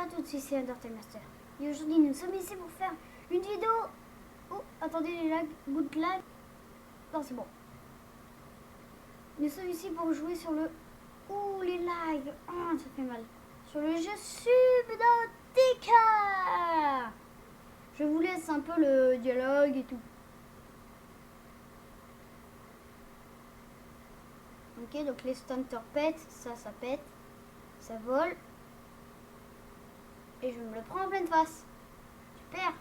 à toutes, ici Undertale Master. Et aujourd'hui, nous sommes ici pour faire une vidéo. Oh, attendez les lags, good lag. Non, c'est bon. Nous sommes ici pour jouer sur le. Ouh, les lags. Oh, ça fait mal. Sur le jeu Subnautica. Je vous laisse un peu le dialogue et tout. Ok, donc les stunters pètent, ça pète, ça vole. Et je me le prends en pleine face. Super.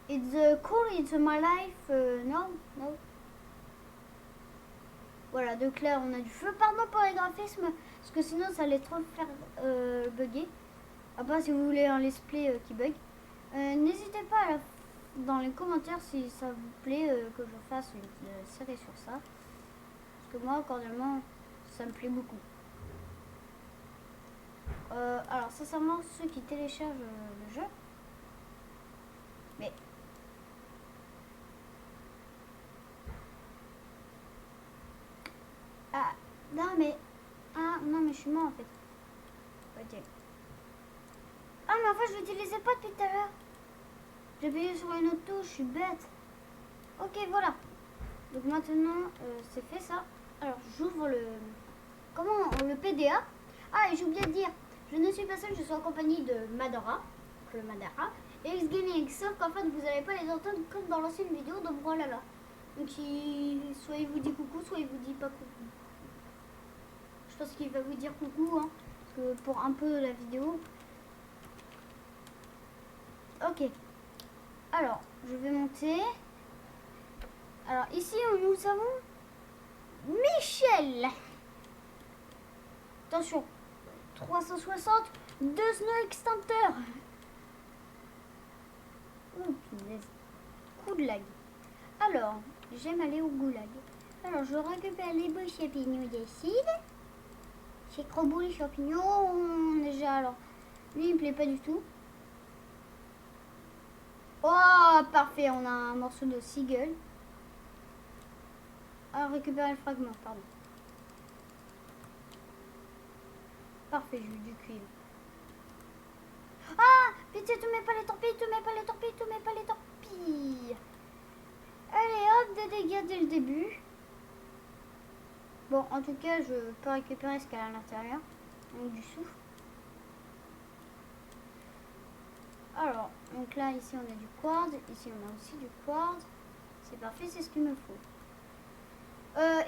It's cool, it's my life. No. Voilà, donc là on a du feu. Pardon pour les graphismes, parce que sinon ça allait trop faire bugger. À part si vous voulez un let's play qui bug. N'hésitez pas dans les commentaires si ça vous plaît que je fasse une série sur ça. Parce que moi, cordialement, ça me plaît beaucoup. Alors, sincèrement, ceux qui téléchargent le jeu, mais non mais je suis mort en fait. Ok. Ah mais en fait je l'utilisais pas depuis tout à l'heure. J'ai appuyé sur une autre touche, je suis bête. Ok, voilà. Donc maintenant c'est fait ça. Alors j'ouvre le le PDA. Ah, et j'ai oublié de dire, je ne suis pas seule, je suis en compagnie de Madara, le Madara, et X-Gaming, sauf qu'en fait vous n'allez pas les entendre comme dans l'ancienne vidéo, donc voilà là. Donc soit il vous dit coucou, soit il vous dit pas coucou. Je pense qu'il va vous dire coucou, hein, parce que pour un peu la vidéo. Ok. Alors, je vais monter. Alors ici nous avons Michel. Attention. 360, 2 snow extincteurs. Oh punaise. Coup de lag. Alors, j'aime aller au goulag. Alors, je récupère les beaux champignons d'acide. C'est trop beau les champignons. Déjà, alors, lui, il me plaît pas du tout. Oh, parfait, on a un morceau de seagull. Alors, récupérer le fragment, pardon. Parfait, j'ai eu du cuivre. Ah, pitié, tu mets pas les torpilles, tu mets pas les torpilles, tu mets pas les torpilles. Allez, hop, des dégâts dès le début. Bon, en tout cas, je peux récupérer ce qu'il y a à l'intérieur. Donc, du soufre. Alors, donc là, ici, on a du quartz. Ici, on a aussi du quartz. C'est parfait, c'est ce qu'il me faut.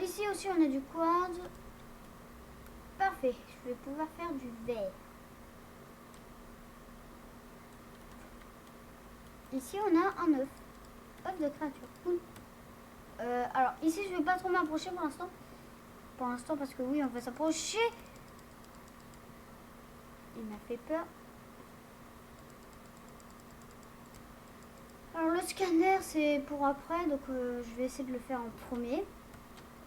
Ici aussi, on a du quartz. Parfait, je vais pouvoir faire du verre. Ici, on a un œuf. Œuf de créature. Cool. Alors, ici, je vais pas trop m'approcher pour l'instant. Pour l'instant, parce que oui, on va s'approcher. Il m'a fait peur. Alors, le scanner, c'est pour après. Donc, je vais essayer de le faire en premier.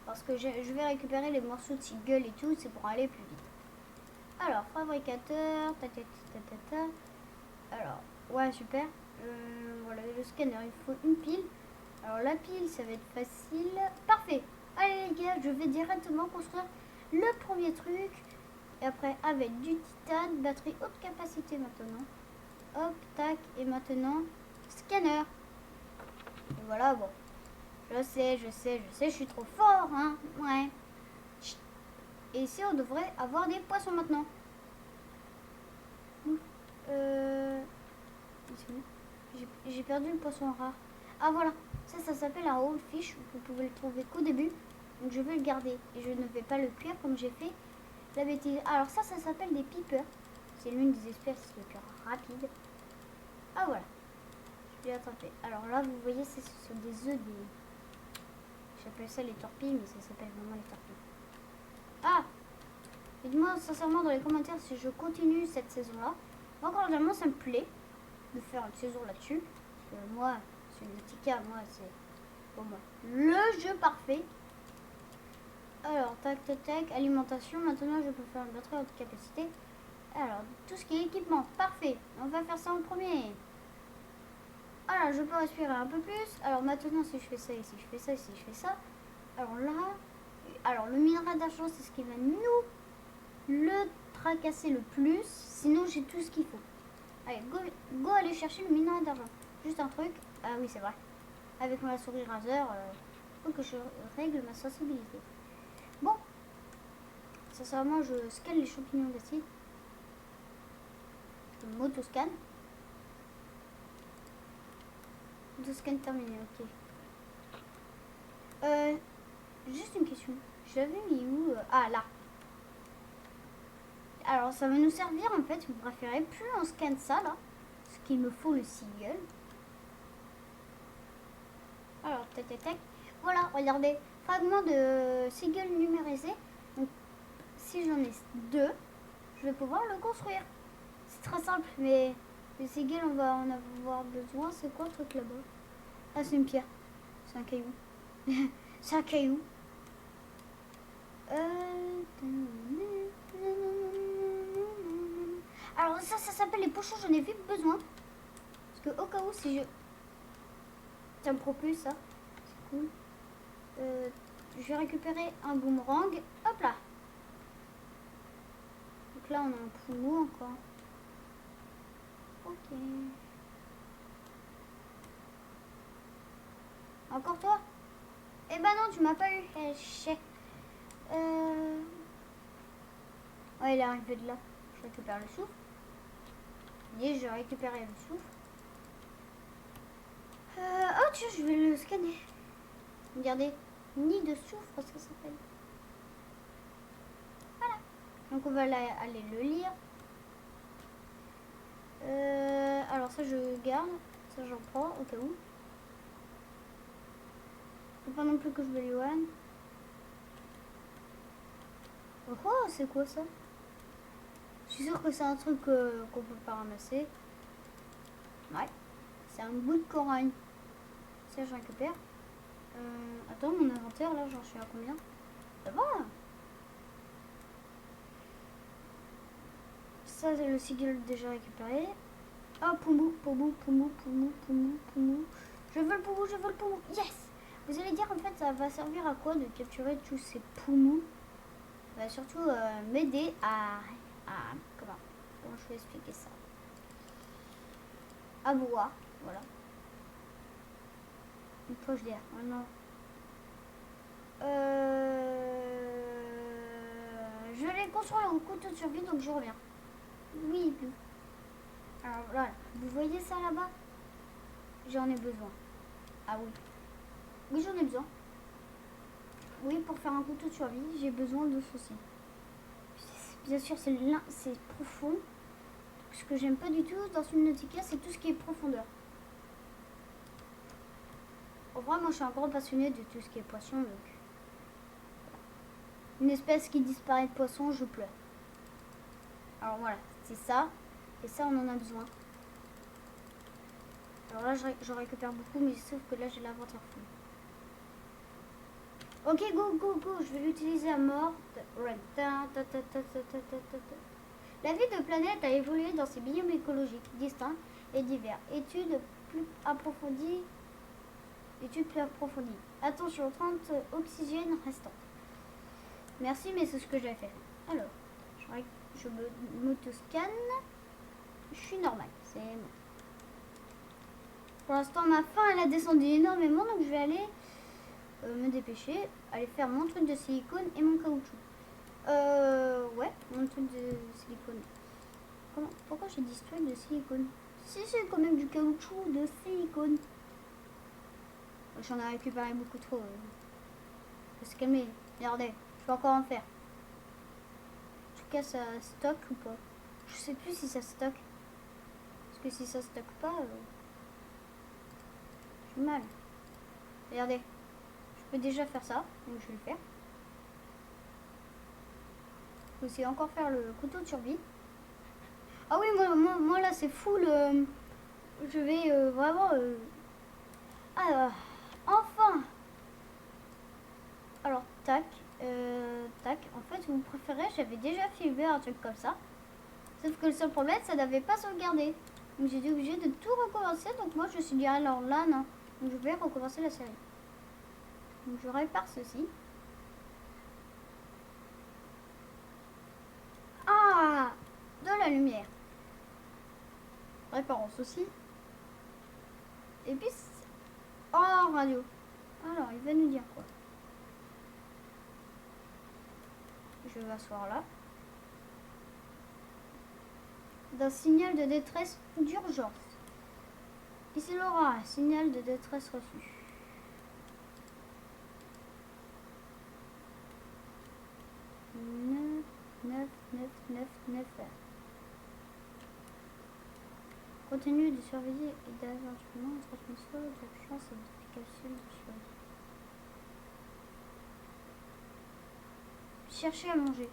Parce que je vais récupérer les morceaux de seagull et tout. C'est pour aller plus vite. Alors, fabricateur. Alors, ouais, super. Voilà, le scanner, il faut une pile. Alors, la pile, ça va être facile. Parfait. Allez, les gars, je vais directement construire le premier truc. Et après, avec du titane, batterie haute capacité maintenant. Hop, tac. Et maintenant, scanner. Et voilà, bon. Je sais, je suis trop fort, hein. Ouais. Et ici, on devrait avoir des poissons maintenant. J'ai perdu le poisson rare. Ah voilà, ça s'appelle un whole fish. Vous pouvez le trouver qu'au début. Donc je vais le garder. Et je ne vais pas le cuire comme j'ai fait la bêtise. Alors ça s'appelle des peepers. C'est l'une des espèces les plus rapides. Ah voilà. Je l'ai attrapé. Alors là, vous voyez, ce sont des œufs. J'appelle ça les torpilles, mais ça s'appelle vraiment les torpilles. Ah! Dites-moi sincèrement dans les commentaires si je continue cette saison-là. Moi, cordialement, ça me plaît de faire une saison là-dessus. Parce que moi, Subnautica, moi, c'est pour moi le jeu parfait. Alors, tac, alimentation. Maintenant, je peux faire une batterie haute capacité. Alors, tout ce qui est équipement, parfait. On va faire ça en premier. Alors, je peux respirer un peu plus. Alors, maintenant, si je fais ça ici, je fais ça ici, je fais ça. Alors là, le minerai d'argent, c'est ce qui va nous le tracasser le plus. Sinon, j'ai tout ce qu'il faut. Allez, go aller chercher le minerai d'argent. Juste un truc. Ah oui, c'est vrai. Avec ma souris raser, faut que je règle ma sensibilité. Bon. Sincèrement, je scanne les champignons d'acide. Je m'auto-scanne. Auto-scan terminé, ok. Juste une question. Je l'avais mis où Ah, là. Alors, ça va nous servir, en fait. Vous préférez plus on scanne ça, là. Ce qu'il me faut, le sigil. Alors, tac, tac, tac. Voilà, regardez. Fragment de sigil numérisé. Donc, si j'en ai 2, je vais pouvoir le construire. C'est très simple, mais le sigil, on va en avoir besoin. C'est quoi le truc là-bas? Ah, c'est une pierre. C'est un caillou. C'est un caillou. Alors ça s'appelle les pochons, j'en ai vite besoin. Parce que au cas où, si je... Ça me propulse, ça. C'est cool. Je vais récupérer un boomerang. Hop là. Donc là, on a un poumon encore. Ok. Encore toi? Eh ben non, tu m'as pas eu. Eh, chais. Ouais, il est arrivé de là. Je récupère le souffle. Et je récupère le souffle. Oh tiens, je vais le scanner. Regardez. Nid de soufre, ça s'appelle. Voilà. Donc on va aller le lire. Alors ça je garde. Ça j'en prends au cas où. Faut pas non plus que je me l'éloigne. Oh, c'est quoi ça? Je suis sûre que c'est un truc qu'on peut pas ramasser. Ouais. C'est un bout de corail. Ça je récupère. Attends, mon inventaire là, j'en suis à combien? Ça va. Ça c'est le sigil déjà récupéré. Ah, poumou, poumou, poumou, poumou, poumou, poumou. Je veux le poumou, je veux le poumou. Yes! Vous allez dire en fait ça va servir à quoi de capturer tous ces poumous? Ça va surtout m'aider à... Comment je vais expliquer ça? À boire, voilà. Une poche d'air, maintenant. Je vais construire un couteau de survie, donc je reviens. Oui, plus. Alors voilà, vous voyez ça là-bas? J'en ai besoin. Ah oui. Oui, j'en ai besoin. Oui, pour faire un couteau de survie, j'ai besoin de ceci. Bien sûr, c'est profond. Ce que j'aime pas du tout dans une nautica, c'est tout ce qui est profondeur. En vrai, moi, je suis un grand passionné de tout ce qui est poisson, donc... Une espèce qui disparaît de poisson, je pleure. Alors voilà, c'est ça. Et ça, on en a besoin. Alors là, je récupère beaucoup, mais sauf que là, j'ai l'inventaire full. Ok, go, go, go. Je vais l'utiliser à mort. La vie de planète a évolué dans ses biomes écologiques distincts et divers. Études plus approfondies. Attention, 30 oxygène restant. Merci, mais c'est ce que j'ai fait. Alors, je m'auto-scanne. Je suis normale, c'est bon. Pour l'instant, ma faim, elle a descendu énormément, donc je vais aller me dépêcher, aller faire mon truc de silicone et mon caoutchouc. Ouais, mon truc de silicone. Pourquoi j'ai dit truc de silicone? Si, c'est quand même du caoutchouc de silicone. J'en ai récupéré beaucoup trop. Faut se calmer. Regardez, je peux encore en faire. En tout cas, ça stocke ou pas? Je sais plus si ça stocke. Parce que si ça stocke pas, j'ai mal. Regardez, je peux déjà faire ça, donc je vais le faire. Je peux aussi encore faire le couteau de survie. Ah oui, moi là c'est full. Je vais vraiment. Alors, enfin. Alors, tac. Tac. En fait, vous préférez, j'avais déjà filmé un truc comme ça. Sauf que le seul problème, ça n'avait pas sauvegardé. Donc j'étais obligée de tout recommencer. Donc moi, je me suis dit, alors là, non. Donc je vais recommencer la série. Donc je répare ceci. Ah, de la lumière. Référence aussi. Et puis... Oh, radio. Alors, il va nous dire quoi? Je vais m'asseoir là. D'un signal de détresse d'urgence. Ici Laura, signal de détresse reçu. Neuf. Continue de surveiller et d'éventuellement une transmission d'urgence et d'application de survie. Chercher à manger.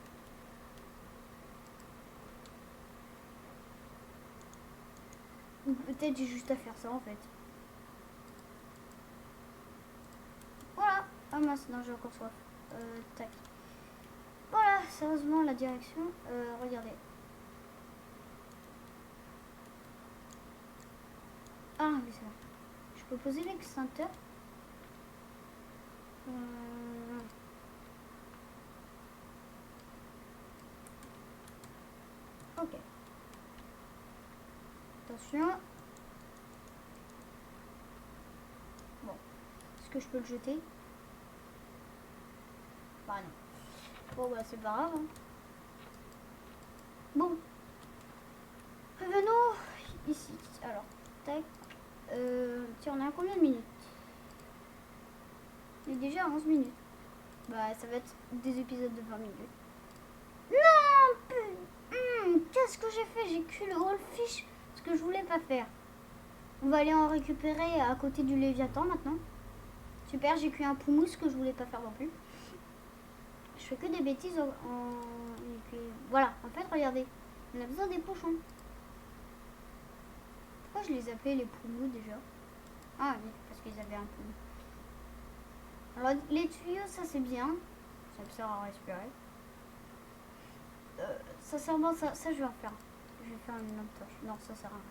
Ou peut-être j'ai juste à faire ça en fait. Voilà. Ah mince, non, j'ai encore soif. Tac. Voilà, sérieusement, la direction. Regardez. Ah oui, c'est vrai. Je peux poser l'extincteur. Ok. Attention. Bon. Est-ce que je peux le jeter? Bah non. Bon bah c'est pas grave. Hein. Bon. Revenons ici. Alors, tac. Tiens, on a combien de minutes? On est déjà à 11 minutes. Bah ça va être des épisodes de 20 minutes. Non. Qu'est-ce que j'ai fait? J'ai cuit le goldfish. Ce que je voulais pas faire. On va aller en récupérer à côté du Léviathan maintenant. Super, j'ai cuit un poumou, ce que je voulais pas faire non plus. Je fais que des bêtises voilà, en fait, regardez. On a besoin des pochons. Pourquoi je les appelais les poumous déjà? Ah oui, parce qu'ils avaient un poumou. Alors, les tuyaux, ça c'est bien. Ça me sert à respirer. Sincèrement, ça je vais en faire. Je vais faire une lampe torche. Non, ça sert à rien.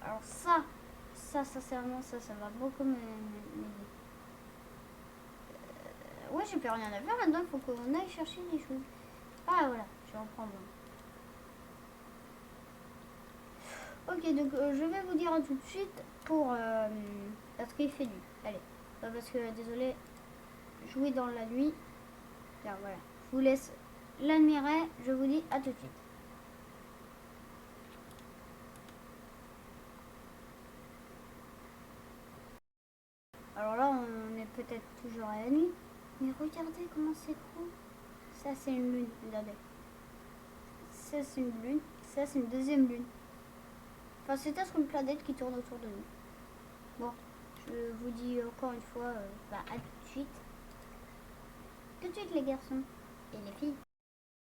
Alors sincèrement, ça va beaucoup m'aider. Ouais, j'ai plus rien à faire là-dedans. Il faut qu'on aille chercher des choses. Ah voilà, je reprends bon. Ok, donc je vais vous dire tout de suite pour parce qu'il fait nuit. Allez, parce que désolé, jouer dans la nuit. Là, voilà, je vous laisse l'admirer. Je vous dis à tout de suite. Alors là, on est peut-être toujours à la nuit. Mais regardez comment c'est gros. Ça, c'est une lune. Regardez. Ça, c'est une lune. Ça, c'est une deuxième lune. Enfin, c'est peut-être une planète qui tourne autour de nous. Bon, je vous dis encore une fois, à tout de suite. Tout de suite, les garçons. Et les filles.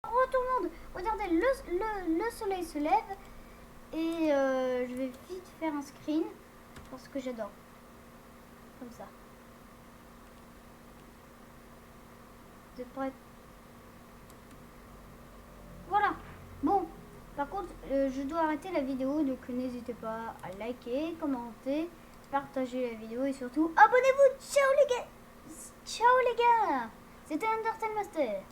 Oh, tout le monde! Regardez, le soleil se lève. Et je vais vite faire un screen. Parce que j'adore. Comme ça. Vous êtes prêts? Voilà. Bon. Par contre, je dois arrêter la vidéo. Donc n'hésitez pas à liker, commenter, partager la vidéo. Et surtout, abonnez-vous. Ciao les gars. Ciao les gars. C'était Undertale Master.